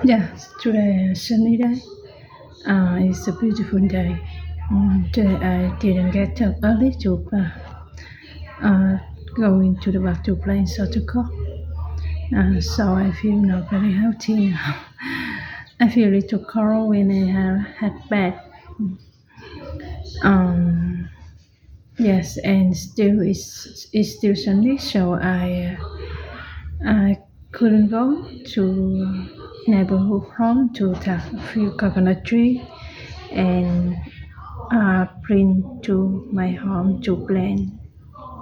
Yeah, today is sunny day. It's a beautiful day. Today I didn't get up early to uh, go into the back to play soccer court. So I feel not very healthy now. I feel a little cold when I have had bed. Um, yes, and still it's still sunny, so I couldn't go to neighborhood home to take a few coconut tree and bring to my home to blend.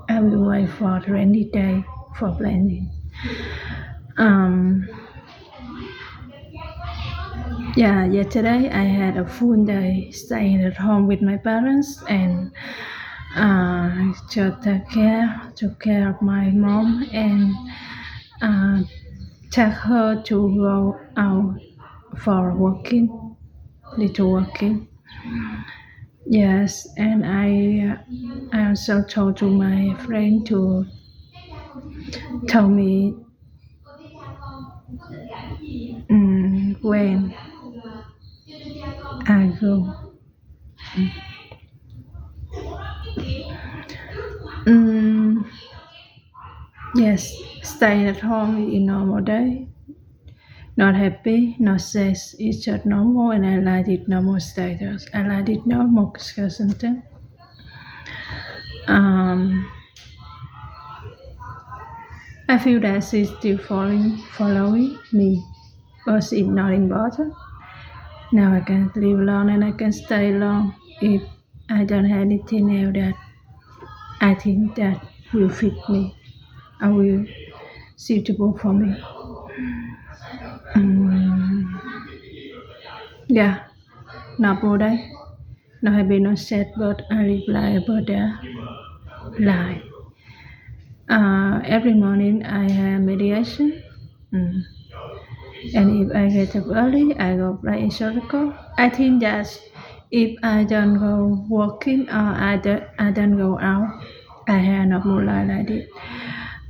I will wait for the rainy day for blending. Um, yeah, yesterday I had a full day staying at home with my parents and just took care of my mom and uh, take her to go out for walking, little walking. Yes, and I also told to my friend to tell me when I go. Mm, yes, staying at home in normal day. Not happy, not sad. It's just normal, and I like it normal status. I like it normal discussion. Um, I feel that she's still following me, but it's not important. Now I can live alone and I can stay alone if I don't have anything else that I think that will fit me or will suitable for me. Um, yeah, not more day. No happy, no sad, but I reply about the lie. Every morning I have meditation. Mm. And if I get up early, I go play in circle. I think that if I don't go walking or I don't go out, I have not more like it.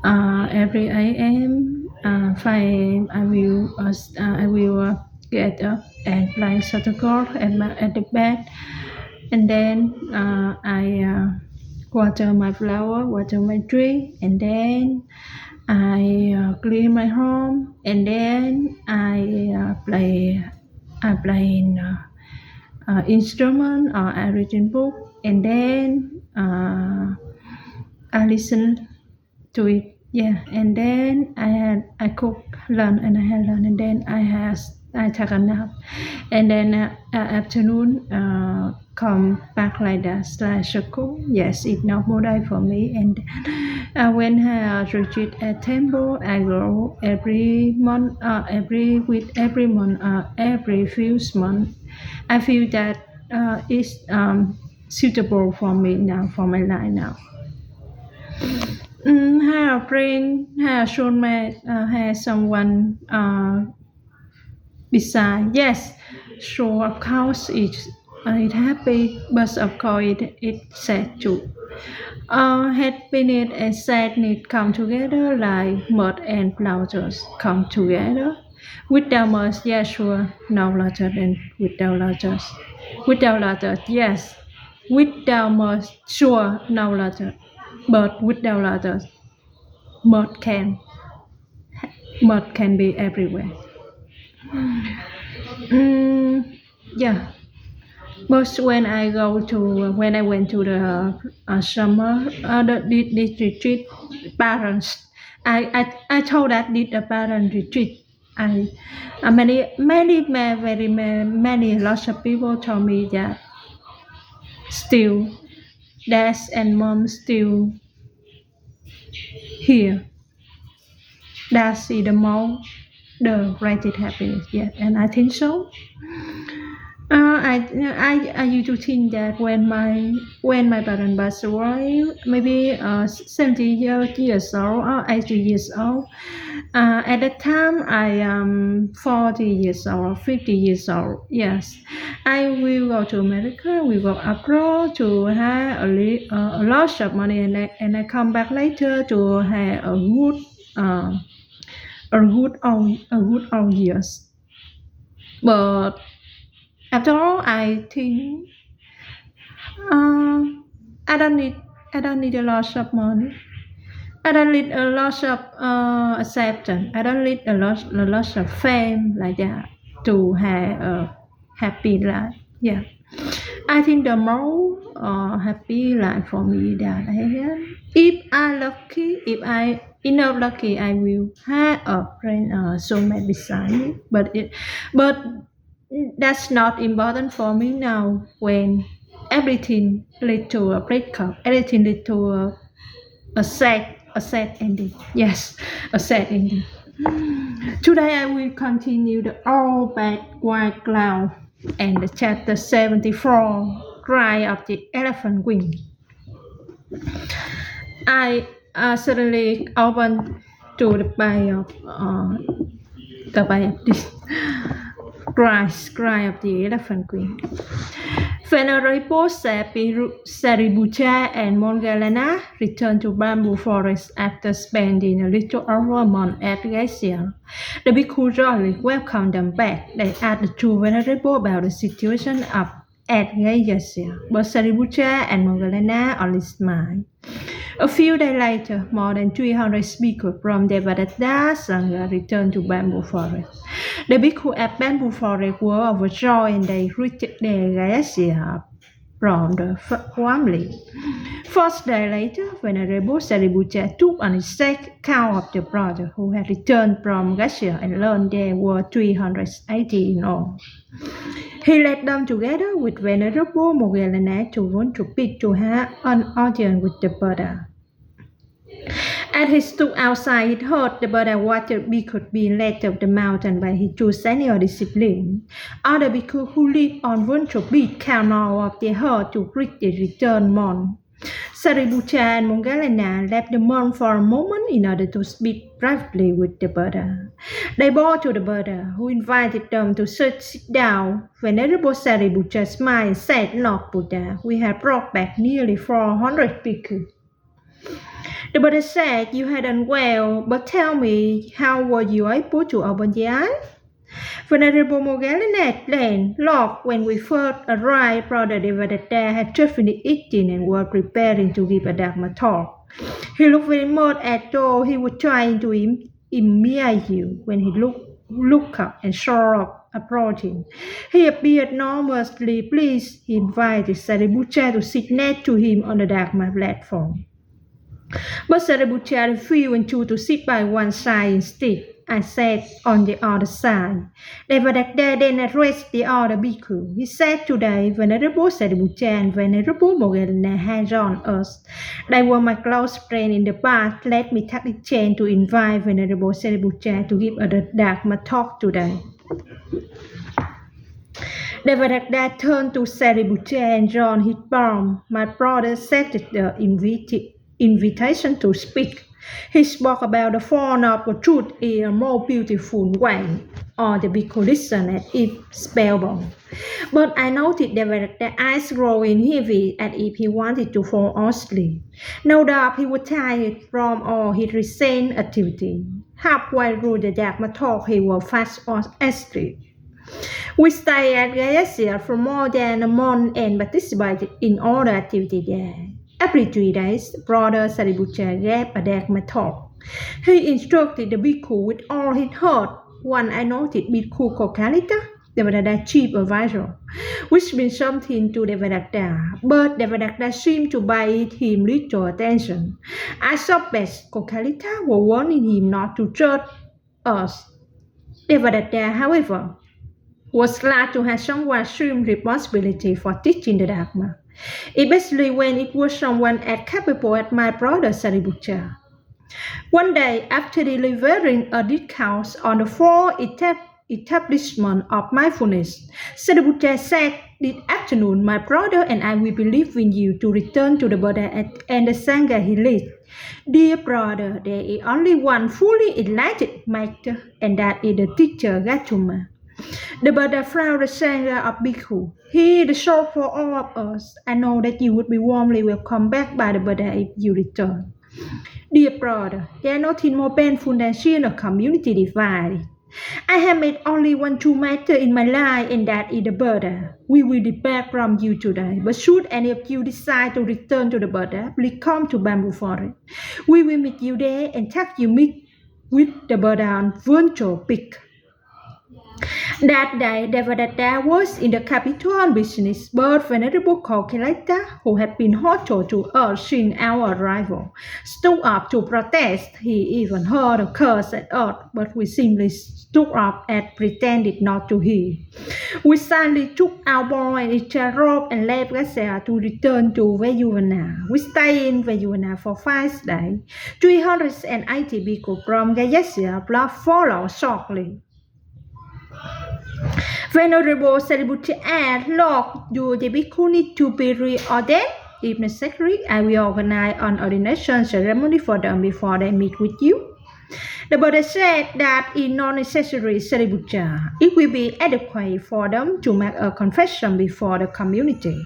Every AM, 5 AM, I will get up and play shuttlecock at the bed, and then I water my flower, water my tree, and then I clean my home, and then I play in instrument or I read in book, and then I listen to it. Yeah, and then I cook lunch and I had lunch, and then I take a nap, and then afternoon come back like that slash school. Yes, it's normal day for me. And when I retreat at temple, I go every month, every week, every month, every few months. I feel that it's suitable for me now, for my life now. Have a friend, have a soulmate, have someone beside. Yes, sure, of course, it's happy, but of course it's sad too. Happiness and sadness come together like mud and flowers come together. Without mud, yeah, sure, no laughter, and without laughter. Without laughter, yes. Without mud, sure, no laughter. But without laughter, mud can mud can be everywhere. Mm, yeah, but when I went to the summer this retreat parents, I told that did a parent retreat. I many lots of people told me that still dads and moms still here. That's the most the rated happiness. Yeah, and I think so. I used to think that when my parents passed away, maybe 70 years old or 80 years old. At that time, I am 40 years old, 50 years old. Yes, I will go to America. We go abroad to have a lot of money, and I come back later to have uh, a good old years. But after all, I think uh, I don't need I don't need a lot of money. I don't need a lot of acceptance. I don't need a lot of fame like that to have a happy life. Yeah, I think the more happy life for me that I have. If I lucky, if I enough lucky, I will have a friend soulmate beside me. But that's not important for me now. When everything lead to a breakup, everything lead to a sad ending. Yes, a sad ending. Today I will continue the All Bad White Cloud and the chapter 74, Cry of the Elephant Wing. I suddenly opened to the bio of this Cry of the Elephant Queen. Venerable Saribucha and Mongalana returned to Bamboo Forest after spending a little over a month at Geisha. The Bhikkhu jolly welcomed them back. They asked the two Venerable about the situation up at Geisha, but Saribucha and Mongalana only smiled. A few days later, more than 300 speakers from Devadatta Sangha returned to Bamboo Forest. The bhikkhu at Bamboo Forest were overjoyed and they greeted their Gayasya from the family. 4 days later, Venerable Saribucha took an exact count of the brothers who had returned from Gaya and learned there were 380 in all. He led them together with Venerable Moggallana to want to bid to have an audience with the Buddha. As he stood outside, he heard the Buddha water bhikkhu being led up the mountain by his two senior disciples. Other bhikkhus who lived on want to beat count all of their herd to greet the returned monk. Saribucha and Moggallana left the monk for a moment in order to speak privately with the Buddha. They bowed to the Buddha, who invited them to sit down. Venerable Saribucha smiled and said, "Lord Buddha, we have brought back nearly 400 bhikkhus." The Buddha said, "You had done well, but tell me, how were you able to open the eye?" Venerable Moggallana explained, "Lord, when we first arrived, Brother Devadatta had just finished eating and was preparing to give a Dharma talk. He looked very much as though he was trying to imitate you. When he looked up and saw us approaching, he appeared enormously pleased. He invited Saribucha to sit next to him on the Dharma platform. But Saribucha refused and chose to sit by one side instead. I sat on the other side. Devadatta then addressed the other bhikkhu. He said, "Today, Venerable Saribucha and Venerable Moggallana had joined us. They were my close friends in the past. Let me take the chance to invite Venerable Saribucha to give a Dharma talk today." Devadatta turned to Saribucha and joined his palm. "My brother accepted the invitation to speak. He spoke about the Four Noble Truths in a more beautiful way." All the bhikkhu listened as if spellbound. But I noticed Devadatta's eyes growing heavy as if he wanted to fall asleep. No doubt he was tired from all his recent activity. Halfway through the Dharma talk, he was fast asleep. We stayed at Gayasya for more than a month and participated in all the activities there. Every 3 days, Brother Saribucha gave a Dharma talk. He instructed the bhikkhu with all his heart. One I noticed Bhikkhu Kokalita, Devadatta's chief advisor, which means something to Devadatta, but Devadatta seemed to pay him little attention. I suspect Kokalita was warning him not to judge us. Devadatta, however, was glad to have someone assume responsibility for teaching the Dharma, especially when it was someone as capable as my brother Saribucha. One day, after delivering a discourse on the 4 establishments of mindfulness, Saribucha said, "This afternoon, my brother and I will be leaving you to return to the Buddha and the Sangha he leads. Dear brother, there is only one fully enlightened master, and that is the teacher Gautama. The Buddha found the Sangha of Bhikkhu. He is the soul for all of us. I know that you would be warmly welcomed back by the Buddha if you return. Dear brother, there is nothing more painful than seeing a community divided. I have made only one true master in my life, and that is the Buddha. We will depart from you today, but should any of you decide to return to the Buddha, please come to Bamboo Forest. We will meet you there and take you meet with the Buddha on Vuncho Peak. That day, Devadatta was in the capital on business, but Venerable Kokilata, who had been hostile to us since our arrival, stood up to protest. He even heard a curse at us, but we simply stood up and pretended not to hear. We silently took our boy and its robe and left Gasea to return to Vayuvana. We stayed in Vayuvana for 5 days. 380 bhikkhus from Gayasya followed shortly. Venerable Sariputta asked, Lord, do the bhikkhu need to be reordained? If necessary, I will organize an ordination ceremony for them before they meet with you. The Buddha said that is not necessary, Sariputta. It will be adequate for them to make a confession before the community.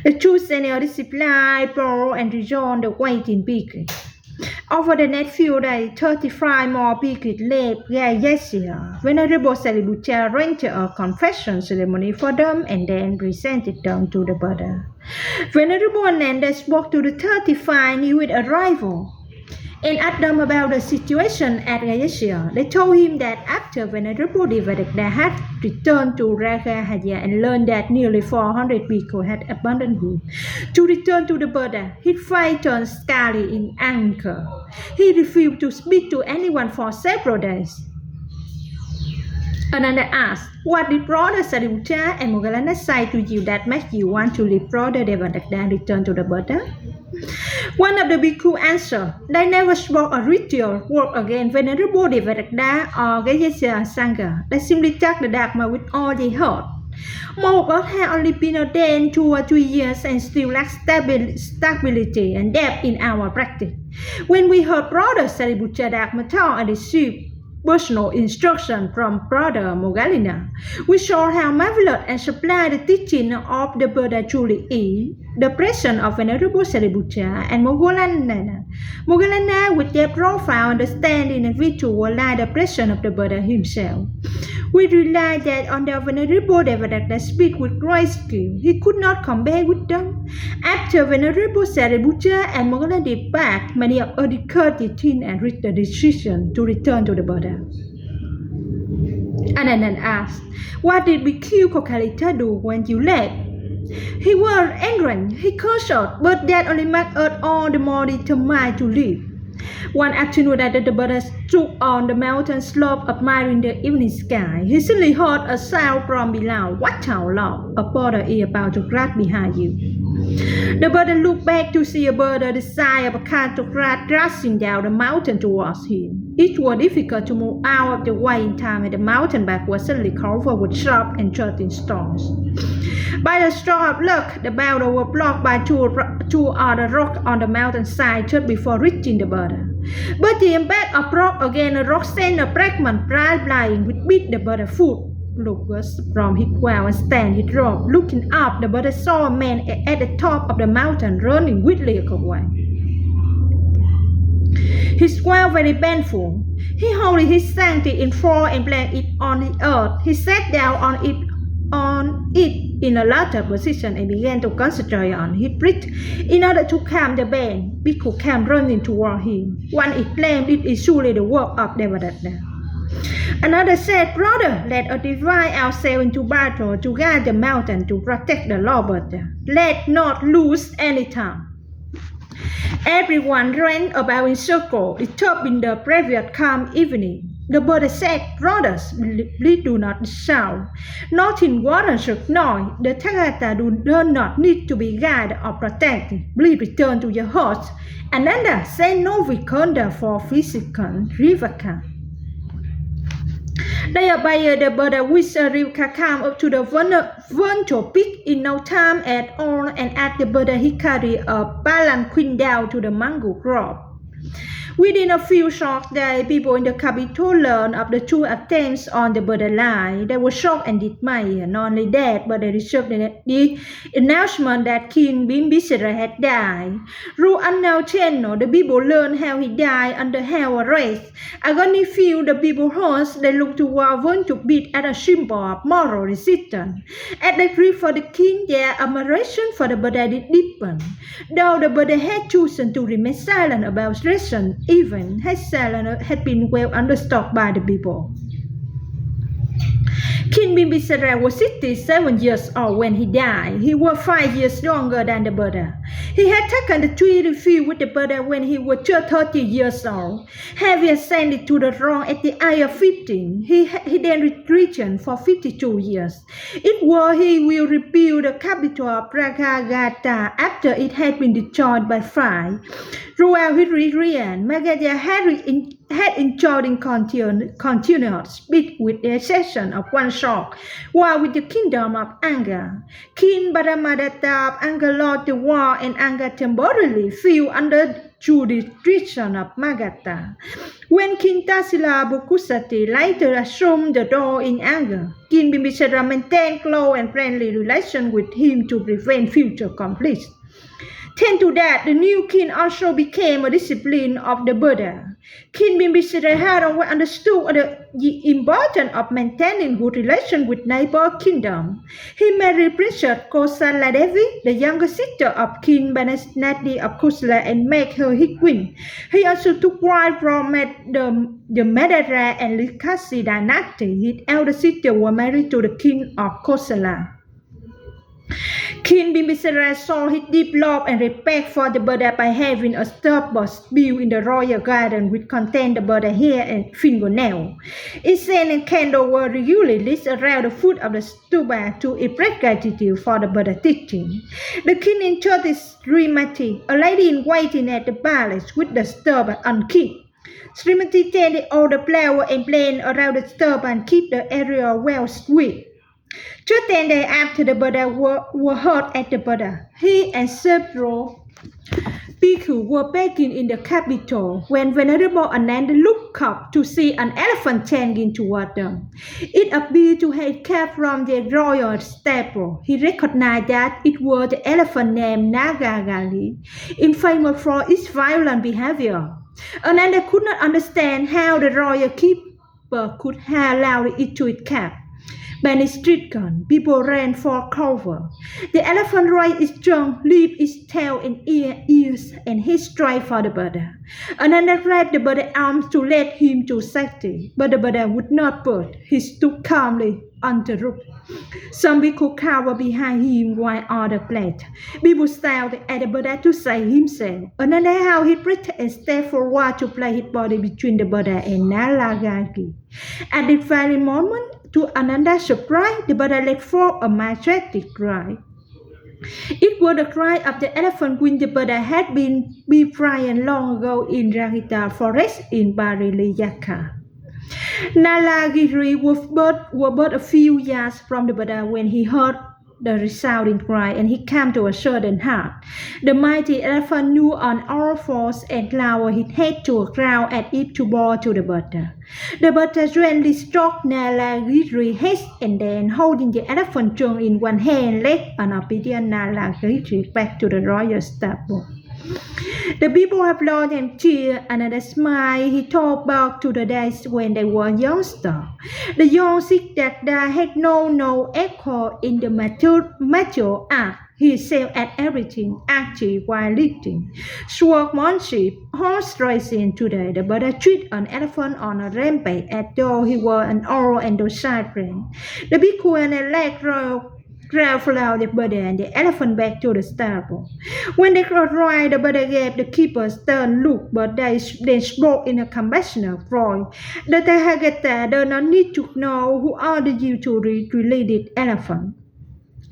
The two senior disciples, Paul and rejoined the waiting bhikkhus. Over the next few days, 35 more bhikkhus left Gayasya. Venerable Sariputta arranged a confession ceremony for them and then presented them to the Buddha. Venerable Ananda spoke to the 35 newest arrivals and asked them about the situation at Gayasya. They told him that after Venerable Devadatta had returned to Raghahaya and learned that nearly 400 bhikkhus had abandoned him to return to the Buddha, his face turned scarlet in anger. He refused to speak to anyone for several days. Ananda asked, what did Brother Sariputta and Moggallana say to you that made you want to leave Brother Devadatta and return to the Buddha? One of the bhikkhus answered, they never spoke a ritual word against Venerable Devadatta or Gayasya Sangha. They simply took the Dharma with all they heard. Most of us have only been ordained 2 or 3 years and still lack stability and depth in our practice. When we heard Brother Sariputta Dharma talk and received personal instruction from Brother Moggallana, we saw how marvelous and sublime the teaching of the Buddha truly is. The presence of Venerable Sariputta and Moggallana, with their profound understanding and visualize the presence of the Buddha himself. We realized that although Venerable Devadatta speak with great skill, he could not compare with them. After Venerable Sariputta and Moggallana departed, many of us declared and reached the decision to return to the Buddha. Ananda asked, what did Bhikkhu Kokilata do when you left? He was angry, he cursed us, but that only made us all the more determined to leave. One afternoon after the Buddha stood on the mountain slope admiring the evening sky, he suddenly heard a sound from below. Watch out, Lord, a bird is about to crash behind you. The Buddha looked back to see a bird the size of a cattle crashing down the mountain towards him. It was difficult to move out of the way in time, and the mountain back was suddenly covered with sharp and jutting stones. By the stroke of luck, the boulder was blocked by two other rocks on the mountainside just before reaching the Buddha. But the impact of rock against the rock sent a fragment flying which beat the Buddha foot. Look from his well and stand his robe. Looking up, the Buddha saw a man at the top of the mountain running wildly away. His well very painful. He holding his sanctity in fall and placed it on the earth. He sat down on it in a lateral position and began to concentrate on his breath in order to calm the pain. Bhikkhu came running toward him. One exclaimed, it is surely the work of Devadatta. Another said, brother, let us divide ourselves into battle to guard the mountain to protect the Lord Buddha. Let not lose any time. Everyone ran about in circle, disturbing the previous calm evening. The Buddha said, brothers, please do not shout. Nothing warrants noise. The Tathagata do not need to be guided or protected. Please return to your host. Ananda said no vikunda for physical rivaka. They obeyed the Buddha with a rivka come up to the Vuncho Peak in no time at all, and at the Buddha he carried a palanquin down to the mango grove. Within a few short days, people in the capital learned of the two attempts on the Buddha line. They were shocked and dismayed. Not only that, but they received the announcement that King Bimbisara had died. Through unknown channel, the people learned how he died under hell arrest. Agony filled the people's hearts. They looked toward one to beat as a symbol of moral resistance. As they grieved for the king, their admiration for the Buddha did deepen. Though the Buddha had chosen to remain silent about recent events, his silence had been well understood by the people. King Bimbisara was 67 years old when he died. He was 5 years younger than the Buddha. He had taken the treaty field with the Buddha when he was just 30 years old. Having ascended to the throne at the age of 15, he then retreated for 52 years. It was he will rebuild the capital of Praghagata after it had been destroyed by fire. Throughout his reign, Magadha had enjoyed in continuous peace with the exception of one short, while with the kingdom of Anga. King Padmadatta of Anga lost the war and Anga temporarily fell under jurisdiction of Magadha. When King Tassila Bhukusati later assumed the throne in Anga, King Bimbisara maintained close and friendly relations with him to prevent future conflicts. Thanks to that, the new king also became a disciple of the Buddha. King Bimbisara had always understood the importance of maintaining good relations with neighbor kingdoms. He married Princess Kosala Devi, the younger sister of King Banasnati of Kosala, and made her his queen. He also took wife from the Madara and Likasi dynasty. His elder sister was married to the king of Kosala. King Bimbisara saw his deep love and respect for the Buddha by having a statue built in the royal garden which contained the Buddha hair and fingernail. Incense and candles were regularly lit around the foot of the stupa to express gratitude for the Buddha teaching. The king entered Srimati, a lady in waiting at the palace, with the stupa unkept. Srimati tended all the flowers and plants around the stupa and kept the area well swept. Just 10 days after the Buddha were hurt at the Buddha, he and several bhikkhus were begging in the capital when Venerable Ananda looked up to see an elephant changing toward them. It appeared to have come from the royal stable. He recognized that it was the elephant named Nagagali, infamous for its violent behavior. Ananda could not understand how the royal keeper could have allowed it to escape. Panic-stricken, people ran for cover. The elephant raised its trunk, lifted its tail and ears, and hit straight for the Buddha. Ananda grabbed the Buddha's arms to lead him to safety, but the Buddha would not budge. He stood calmly on the roof. Some bhikkhus cowered behind him while others fled. People stared at the Buddha to save himself. Ananda held his breath and stepped forward to place his body between the Buddha and Nalagagi. At this very moment, to Ananda's surprise, the Buddha let forth a majestic cry. It was the cry of the elephant when the Buddha had been befriended long ago in Ragita forest in Bariliyaka. Nalagiri was but a few yards from the Buddha when he heard the resounding cry, and he came to a sudden halt. The mighty elephant knew on all fours and lowered his head to the ground as if to bow to the Buddha. The Buddha gently stroked Nalagiri's head and then, holding the elephant trunk in one hand, led an obedient Nalagiri back to the royal stable. The people applauded and cheered, and a smile he told back to the days when they were youngsters. The young Siddhartha had known no echo in the mature art. He sailed at everything, active while lifting. Swordsmanship, horse racing. Today, the Buddha treated an elephant on a rampage as though he were an old and docile friend. The bhikkhu and the leg crowd followed the Buddha and the elephant back to the stable. When they arrived, the Buddha gave the keeper a stern look, but they spoke in a compassionate voice. The Tathagata does not need to know who ordered you to release the elephant.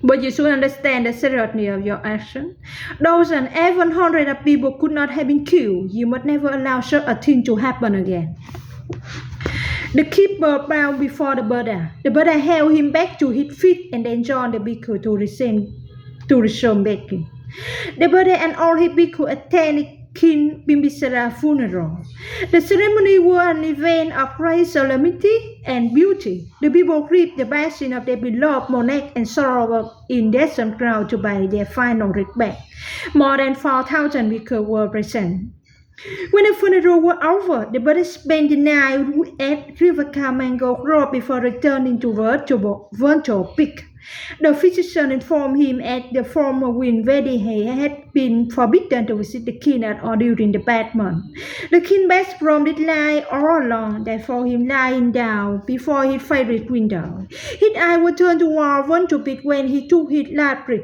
But you should understand the seriousness of your action. Those and even hundreds of people could not have been killed. You must never allow such a thing to happen again. The keeper bowed before the Buddha. The Buddha held him back to his feet and then joined the bhikkhu to resume begging. The Buddha and all his bhikkhus attained King Bimbisara funeral. The ceremony was an event of great solemnity and beauty. The people grieved the passing of their beloved monarch and sorrowed in desert crowd to pay their final respect. More than 4,000 people were present. When the funeral was over, the body spent the night at River Camango Grove before returning to Virtual Peak. The physician informed him at the former wind where he had been forbidden to visit the king at all during the bad month. The king best from did lie all along, therefore him lying down before his favorite window. His eye was turned toward Virtual Peak when he took his last breath.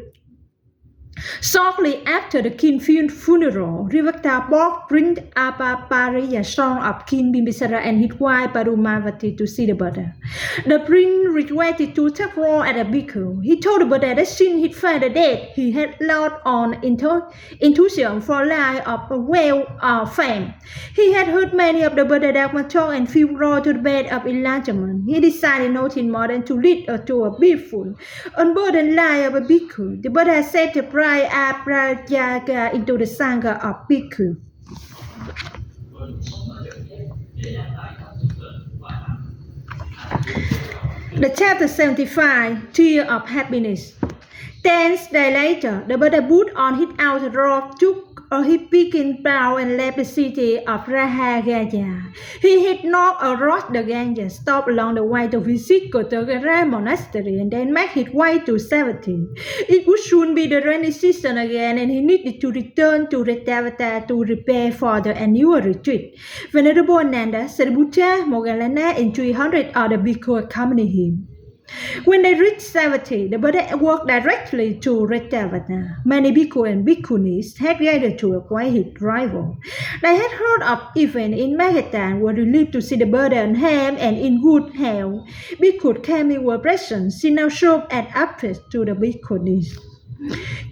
Shortly after the king's funeral, Rivakta Bog bring Apapariya song of King Bimbisara and his wife Parumavati to see the Buddha. The prince regretted to take role at a bhikkhu. He told the Buddha that since his father died, he had lost on enthusiasm for life of fame. He had heard many of the Buddha Dharma talk and felt drawn to the bed of enlightenment. He decided nothing more than to lead to a beautiful, unburdened life of a bhikkhu. The Buddha accepted Aprajaga into the Sangha of Bhikkhu. The chapter 75, Tear of Happiness. 10 days later, the Buddha put on his outer robe, took his Peking bow and left the city of Rahagaya. He had not across the Ganges, stopped along the way to visit Kotagara Monastery and then made his way to Savatthi. It would soon be the rainy season again and he needed to return to Retavata to prepare for the annual retreat. Venerable Nanda, Sariputta, Moggallana and 300 other bhikkhus accompanied him. When they reached Savatthi, the Buddha walked directly to Retavata. Many bhikkhus and bhikkhunis had gathered to acquaint his arrival. They had heard of events in Magadha and were relieved to see the Buddha unharmed and in good health. Bhikkhus came in were present. She now showed at upwards to the bhikkhunis.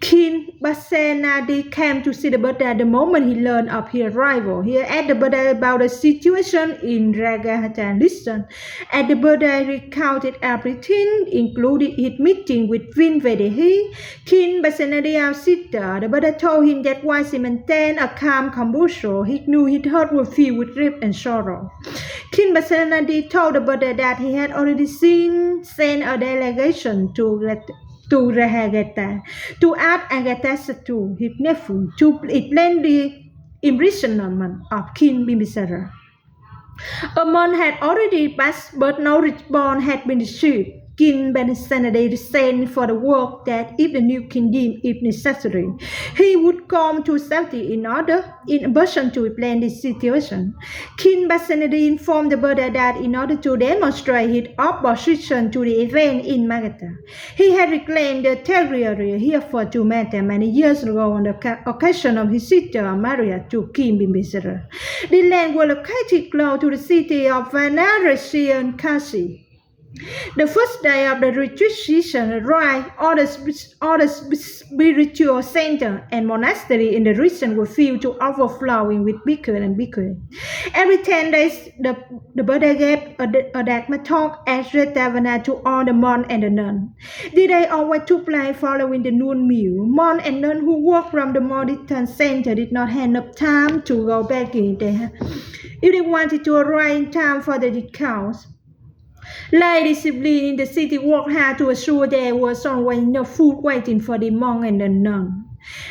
King Basenadi came to see the Buddha the moment he learned of his arrival. He asked the Buddha about the situation in Raghata and listened. As the Buddha recounted everything, including his meeting with Vinvedehi, King Basenadi asked the Buddha told him that while he maintained a calm composure, he knew his heart was filled with grief and sorrow. King Basenadi told the Buddha that he had already sent a delegation to Rahagata to ask Agatasattu, his nephew, to plan the imprisonment of King Bimbisara. A month had already passed, but no response had been received. King Basenadi sent for the work that if the new king deemed it necessary, he would come to Savatthi in person to plan this situation. King Basenadi informed the Buddha that in order to demonstrate his opposition to the event in Magadha, he had reclaimed the territory he offered to Metta many years ago on the occasion of his sister Maria to King Bimbisara. The land was located close to the city of Varanasi and Kashi. The first day of the retreat season arrived, all the spiritual center and monastery in the region were filled to overflowing with bhikkhu and bhikkhu. Every 10 days, the Buddha gave a Dharma talk at Retavana to all the monks and the nuns. The day always took place following the noon meal. Monks and nuns who worked from the more distant center did not have enough time to go back in there if they wanted to arrive in time for the discourse. Lay discipline in the city worked hard to assure there was always enough food waiting for the monk and the nun.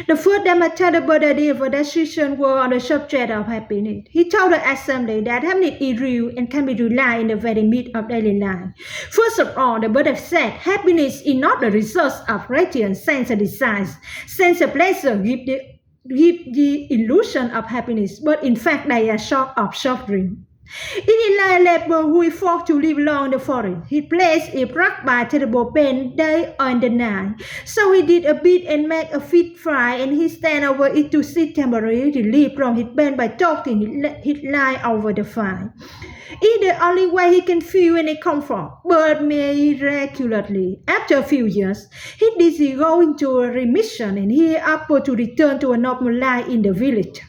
The first Dhammacha the Buddha did for that season were on the subject of happiness. He told the assembly that happiness is real and can be realized in the very midst of daily life. First of all, the Buddha said, happiness is not the result of radiant sense and desires. Sense and pleasure give the illusion of happiness, but in fact they are shock of suffering. It is like a leper who is forced to live along the forest. His place is racked by terrible pain day and night. So he did a bit and made a fit fire, and he stand over it to seek temporary relief from his pain by tossing his life over the fire. It is the only way he can feel any comfort, but miraculously, after a few years, his disease goes into a remission and he is able to return to a normal life in the village.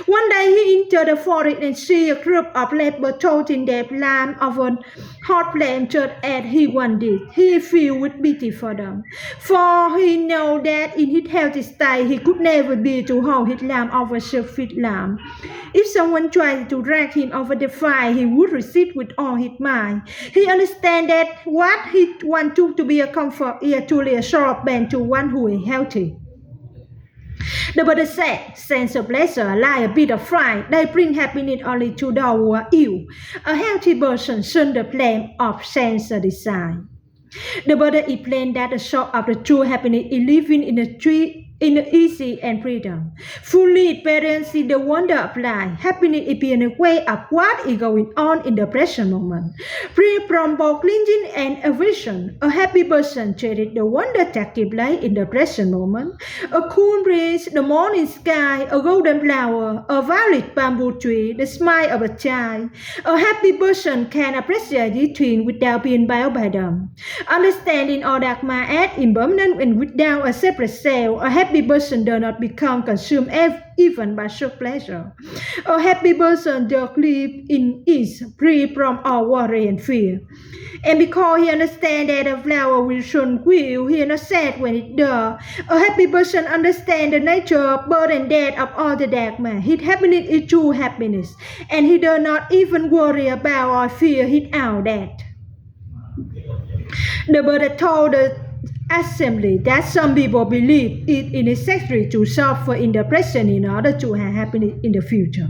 One day he entered the forest and see a group of lepers toting their lamb of a hot flame just as he once did. He filled with pity for them, for he knew that in his healthy state he could never be to hold his lamb over selfish lamb. If someone tried to drag him over the fire, he would resist with all his might. He understands that what he once took to be a comfort is truly a sharp bend to one who is healthy. The Buddha said, sense of pleasure, like a bit of fright, they bring happiness only to those who are ill. A healthy person shun the flame of sense desire. The Buddha explained that the source of the true happiness is living in the easy and freedom. Fully experiencing the wonder of life, happiness is being aware of what is going on in the present moment. Free from both clinging and aversion, a happy person cherishes the wonder that gives life in the present moment. A cool breeze, the morning sky, a golden flower, a violet bamboo tree, the smile of a child. A happy person can appreciate these things without being bound by them. Understanding all that might add impermanent and without a separate self, a happy person does not become consumed even by such pleasure. A happy person does live in ease, free from all worry and fear. And because he understands that a flower will soon wilt, he is not sad when it does. A happy person understands the nature of birth and death of all the dark man. His happiness is true happiness, and he does not even worry about or fear his own death. The Buddha told the assembly that some people believe it is necessary to suffer in the present in order to have happiness in the future.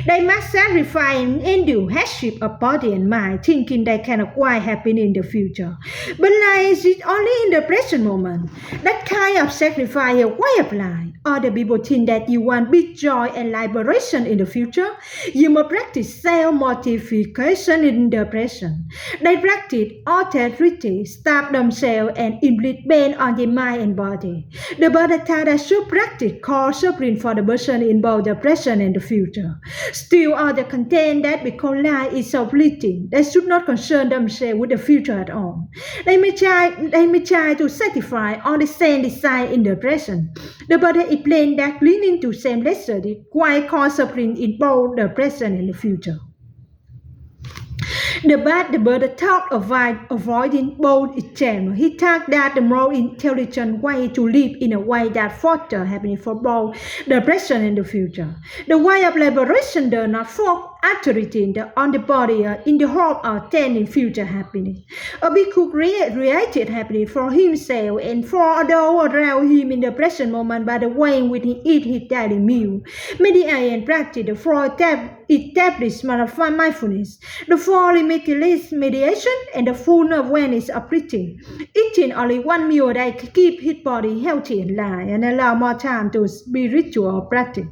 They must sacrifice and endure hardship of body and mind, thinking they can acquire happiness in the future. But life is only in the present moment. That kind of sacrifice is a way of life. Other people think that you want big joy and liberation in the future. You must practice self-mortification in the present. They practice austerity, starve themselves, and inflict pain on the mind and body. The Buddha taught that should practice called suffering for the person in both the present and the future. Still, others contend that because life is so fleeting, they should not concern themselves with the future at all. They may try to satisfy all the same desire in the present. The Buddha explained that clinging to same pleasure is quite cause suffering in both the present and the future. The Buddha talked about avoiding both extremes. He taught that the more intelligent way to live in a way that fosters happiness for both the present and the future. The way of liberation does not focus authority on the body in the hope of attaining future happiness. A bhikkhu created happiness for himself and for those around him in the present moment by the way in which he eats his daily meal. Meditate and practice the four establishment of mindfulness, the four limitless meditation, and the full awareness of breathing. Eating only one meal a day keep his body healthy and light and allow more time to spiritual practice.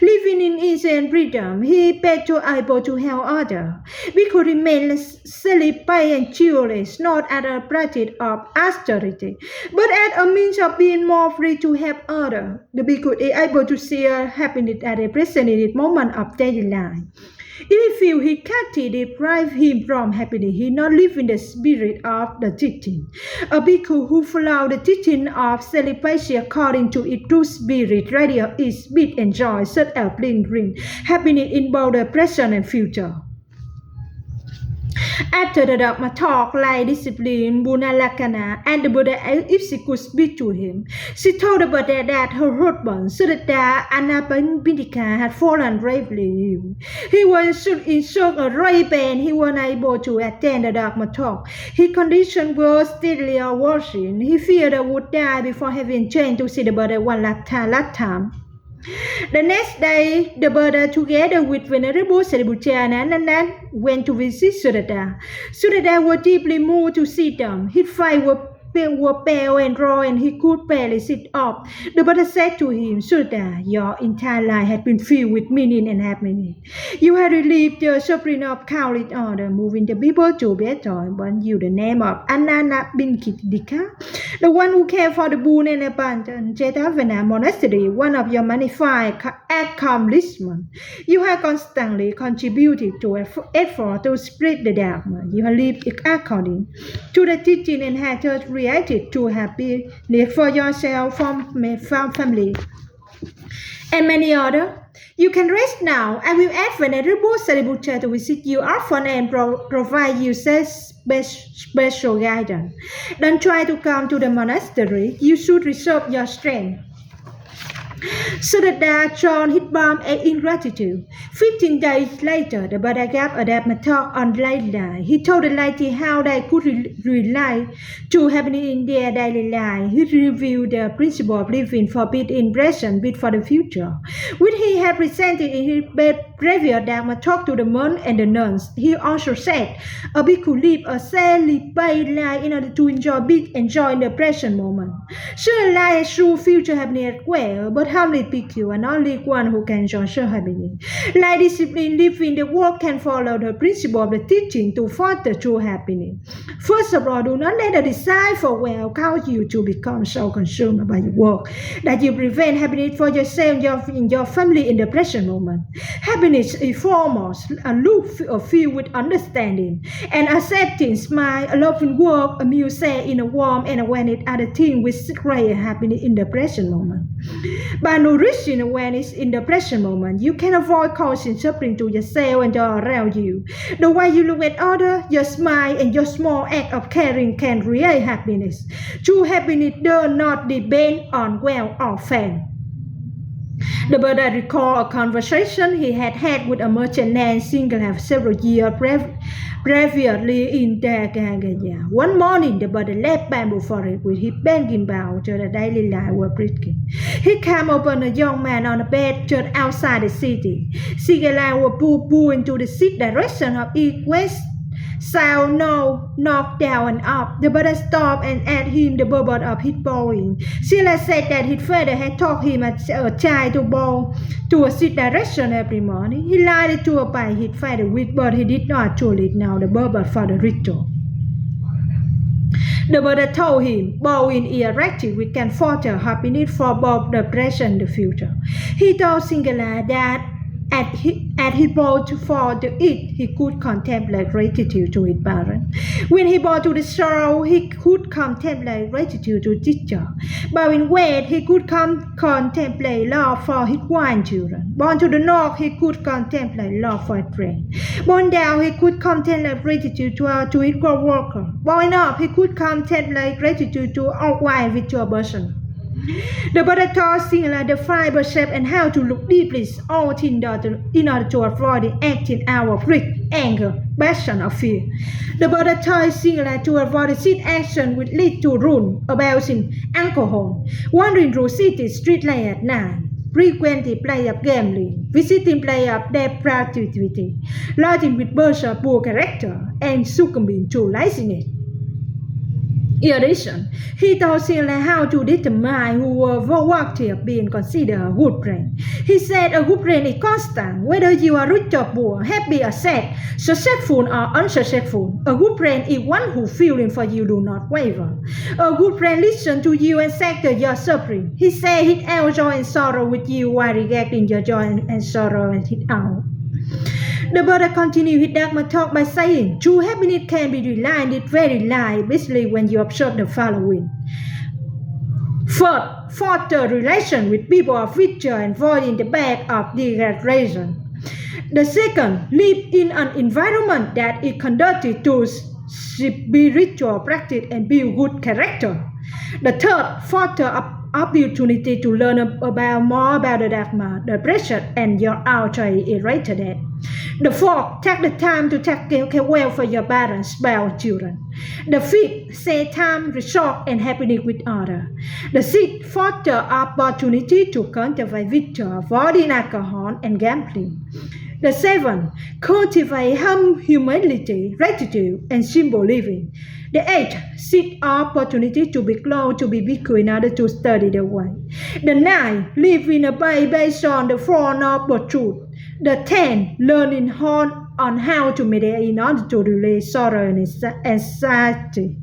Living in ease and freedom, he better able to help others. We could remain celibate and childless, not as a practice of austerity, but as a means of being more free to help others. The bhikkhu is able to share happiness at the present in its moment of daily life. If he feel his caste deprive him from happiness, he not live in the spirit of the teaching. A bhikkhu who follow the teaching of celibacy according to its true spirit, radio is peace and joy, such as bring happiness in both the present and future. After the Dharma talk, like discipline, Bunalakana, and the Buddha if she could speak to him, she told the Buddha that her husband, Sudatta Anapanpindika, had fallen gravely ill. He was in such a great pain he was unable to attend the Dharma talk. His condition was steadily worsening. He feared he would die before having chance to see the Buddha one last time. The next day, the Buddha, together with Venerable Sariputta, went to visit Sudatta. Sudatta was deeply moved to see them. His face were pale and raw, and he could barely sit up. The Buddha said to him, Sudatta, your entire life has been filled with meaning and happiness. You have relieved the suffering of countless others, moving the people to better and won you the name of Anapanpindika, the one who cared for the boon and abundance. Jetavana Monastery, one of your magnified accomplishments. You have constantly contributed to an effort to spread the Dharma. You have lived according to the teaching and have thus created true happiness for yourself from family. and many others. You can rest now. I will ask Venerable Sariputta to visit you often and provide you special guidance. Don't try to come to the monastery. You should reserve your strength. Siddhartha joined his bomb in gratitude. 15 days later, the Buddha gave a Dharma talk on daily life. He told the laity how they could rely to happiness in their daily life. He reviewed the principle of living for peace in present, peace for the future, which he had presented in his previous Dharma talk to the monks and the nuns. He also said, a bhikkhu live a celibate life in order to enjoy peace and joy in the present moment. Sure life through future happiness as well, but humbly bhikkhu are not the one who can enjoy sure happiness. Like discipline living the world can follow the principle of the teaching to foster true happiness. First of all, do not let the desire for wealth cause you to become so consumed by your work that you prevent happiness for yourself and your family in the present moment. Happiness is foremost a look filled with understanding and accepting, smile, a loving work, a music in a warm and awareness are the things which create happiness in the present moment. By nourishing awareness in the present moment, you can avoid causing suffering to yourself and those around you. The way you look at others, your smile and your small act of caring can create happiness. True happiness does not depend on wealth or fame. The Buddha recalled a conversation he had had with a merchant named Singala several years previously in Tagagaya. One morning, the Buddha left bamboo forest with his begging bowl to the daily life were preaching. He came upon a young man on a bed just outside the city. Singala was pulled into the sixth direction of east, west, south, north, down, and up. The Buddha stopped and asked him the purpose of his bowing. Sila said that his father had taught him as a child to bow to a sixth direction every morning. He lied to obey his father, but he did not truly know the purpose for the ritual. The Buddha told him, bowing is active, we can foster happiness for both the present and the future. He told Singala that as he bowed for the eat, he could contemplate gratitude to his parents. When he bowed to the south, he could contemplate gratitude to teacher. Bowing west, he could contemplate love for his grandchildren. Born to the north, he could contemplate love for his friend. Born down, he could contemplate gratitude to his co-worker. Born up, he could contemplate gratitude to outwide virtual person. The Buddha taught Singala the five precepts and how to look deeply all in order to avoid the acting out of greed, anger, passion, or fear. The Buddha taught Singala to avoid the six actions which lead to ruin, abusing alcohol, wandering through city street late at night, frequently play of gambling, visiting play of depravity, lodging with birds of poor character, and succumbing to laziness. In addition, he taught Singala how to determine who were worthy of being considered a good friend. He said a good friend is constant, whether you are rich or poor, happy or sad, successful or unsuccessful. A good friend is one who feeling for you do not waver. A good friend listens to you and accepts your suffering. He said his own joy and sorrow with you while rejecting your joy and sorrow and his own. The Buddha continued his Dharma talk by saying, true happiness can be realized in very life, especially when you observe the following. First, foster relation with people of virtue and avoiding the back of degradation. The second, live in an environment that is conducive to spiritual practice and build good character. The third, foster opportunity to learn more about the Dharma, the precept, and your outer irritated it. The fourth, take the time to take care well for your parents, spouse, children. The fifth, save time, resource, and happiness with others. The sixth, foster opportunity to cultivate virtue, avoiding alcohol and gambling. The seventh, cultivate humility, gratitude, and simple living. The eighth, seek opportunity to be close to be bhikkhu in order to study the way. The ninth, live in a way based on the Four Noble Truths. The 10th, learning on how to meditate in order to relieve sorrow and anxiety.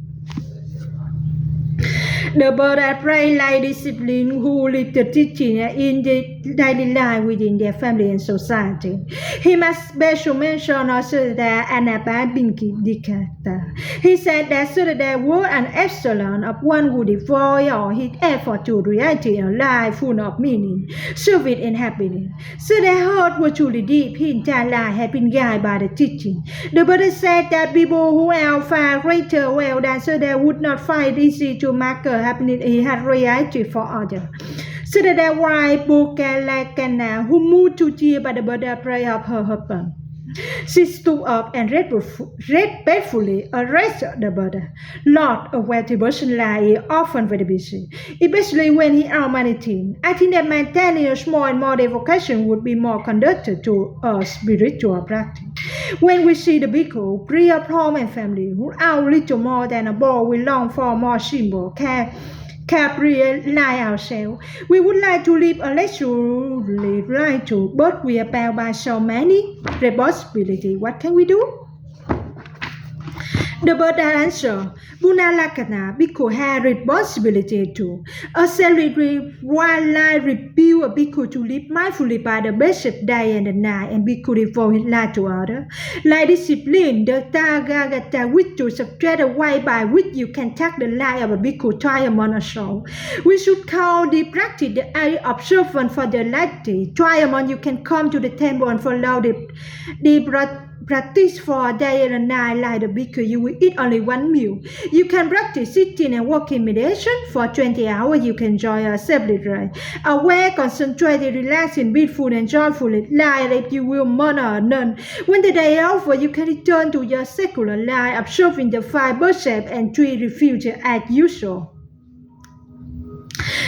The Buddha pray like discipline who live the teaching in the daily life within their family and society. He must special mention also the Anabhadikata. He said that so that there were an epsilon of one who devoid all his effort to reality and life full of meaning, service and happiness. So their heart was truly deep. His entire life had been guided by the teaching. The Buddha said that people who are far greater well than so they would not find it easy to make happiness. He had reality for others. So that their wife Bukalaikana, who moved to tears by the Buddha prayer of her husband. She stood up and respectfully addressed the Buddha. Lord, a wealthy person is often very busy, especially when he are managing. I think that maintaining a small and modest vocation would be more conducive to a spiritual practice. When we see the bhikkhu, prayer home and family, who are little more than a boy, we long for more simple care. Like ourselves, we would like to live a leisurely life too, but we are bound by so many responsibilities. What can we do? The Buddha answered, Bunalakana, bhikkhu has responsibility too. A salary wildlife reveal a bhikkhu to live mindfully by the basic day and the night, and bhikkhu devote his life to others. Like discipline, the Tathagata, which to subtract a way by which you can take the life of a bhikkhu twice a month or so. We should call the practice the observance for the laity. Twice a month you can come to the temple and follow the practice for a day and a night like the bhikkhu. You will eat only one meal. You can practice sitting and walking meditation for 20 hours. You can enjoy a separate aware, concentrated, relaxing, beautiful and joyful life if you will murder none. When the day is over, you can return to your secular life, observing the 5 precepts and 3 refuges as usual.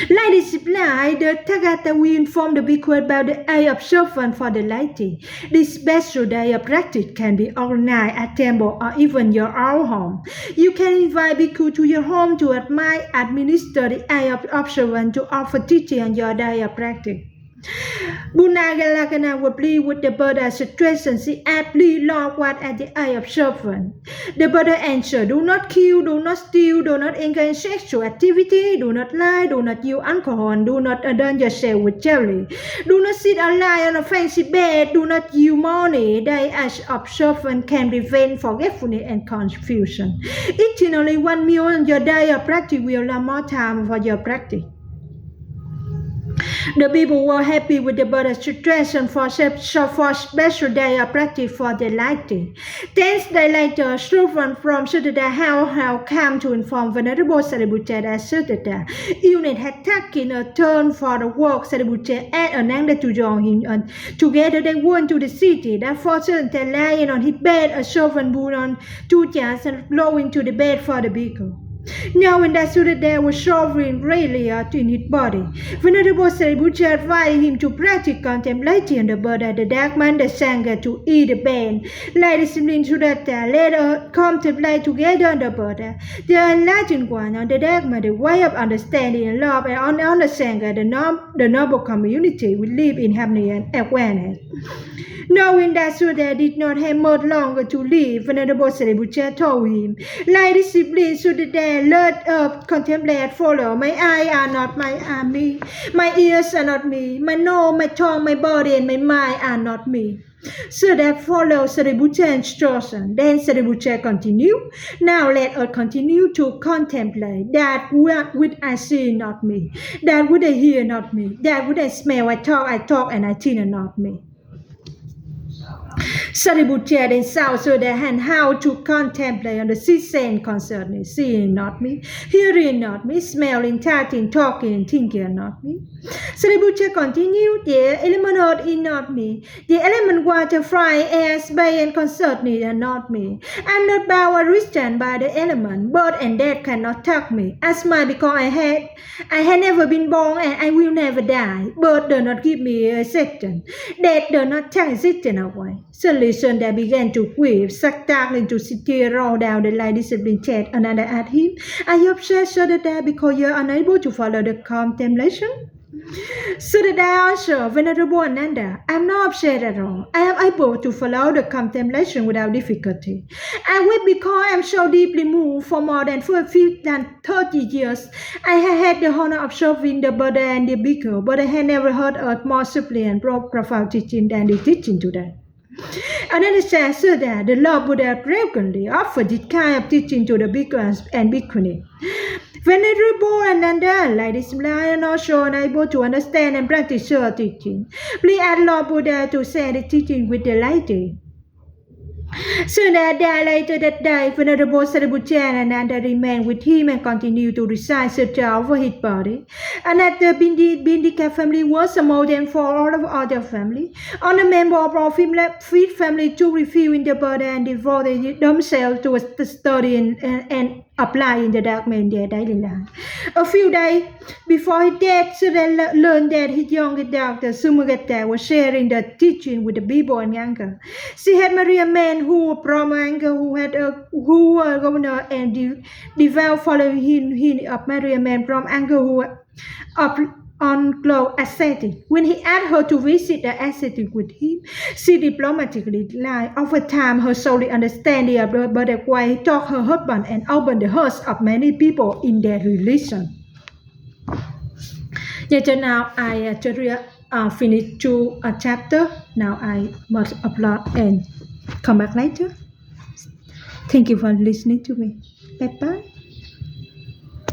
Like discipline, the Tathagata will inform the bhikkhu about the eye observance for the laity. This special day of practice can be organized at temple or even your own home. You can invite bhikkhu to your home to administer the eye of observance to offer teaching on your day of practice. Bunalakana was pleased with the Buddha's suggestion. She asked, please Lord, what are the eye observance? The Buddha answered, do not kill, do not steal, do not engage in sexual activity, do not lie, do not use alcohol, and do not adorn yourself with jewelry. Do not sit or lie on a fancy bed, do not use money. They as observance can prevent forgetfulness and confusion. Eating only one meal on your day of practice will allow more time for your practice. The people were happy with the Buddha's suggestion for special day of practice for the laity. 10 days later, students from Suttata have come to inform Venerable Sariputta that Suttata unit had taken a turn for the work. Sariputta and Ananda to join him, and together they went to the city. Therefore, Suttata lying on his bed, a servant put on 2 chairs and blow into the bed for the bhikkhu. Knowing that Suttata was suffering greatly in his body, Venerable Sariputta advised him to practice contemplation on the Buddha, the dark man, the Sangha, to eat the bane. Like discipline Suttata, let us contemplate together on the Buddha, the enlightened one, on the Dharma, the way of understanding and love, and on the Sangha, the noble community will live in harmony and awareness. Knowing that Suttata did not have much longer to live, Venerable Sariputta told him, like discipline Suttata, let us contemplate, follow. My eyes are not me. My ears are not me. My nose, my tongue, my body, and my mind are not me. So that follows Sariputta's instruction. Then Sariputta continued, now let us continue to contemplate that which I see not me, that which I hear not me, that which I smell, I talk, and I think not me. Sariputta then saw Suttata and how to contemplate on the 6 senses concerning seeing not me, hearing not me, smelling, tasting, talking, and thinking not me. Sariputta continued, the element earth is not me, the element water, fire, air, space, and concerning are not me. I am not bound or restrained by the element. Birth and death cannot touch me. As mine, because I had never been born and I will never die. Birth does not give me existence. Death does not take existence away. Suddenly Suttata began to weep, starting to tears roll down the light discipline chest. Another asked him, are you upset, Suttata, because you are unable to follow the contemplation? So that I answer, Venerable Ananda, I am not upset at all. I am able to follow the contemplation without difficulty. I weep because I am so deeply moved for more than 30 years. I have had the honor of serving the Buddha and the Bhikkhu, but I had never heard a more simply and profound teaching than the teaching today. And then it says so that the Lord Buddha frequently offered this kind of teaching to the Bhikkhus and Bhikkhuni. Venerable Ananda, like this blind and also unable to understand and practice your teaching. Please ask Lord Buddha to share the teaching with the laity. Soon later that day, Venerable Sariputta and Ananda remained with him and continued to recite sutra over his body. And at the Bindika family was a model for all of other family. All the members of our family to refill in the body and devote themselves to the study and apply in the dharma in their daily life. A few days before his death, Suda learned that his younger daughter Sumagata was sharing the teaching with the people in Anga. She had married a man who was from Anga, who was governor and devout following him of marry a man from Anga who was on close ascetic. When he asked her to visit the ascetic with him, she diplomatically declined. Over time, her solid understanding of the Buddha way taught her husband and opened the hearts of many people in their religion. Yet now I finished 2 chapter. Now I must upload and come back later. Thank you for listening to me. Bye bye.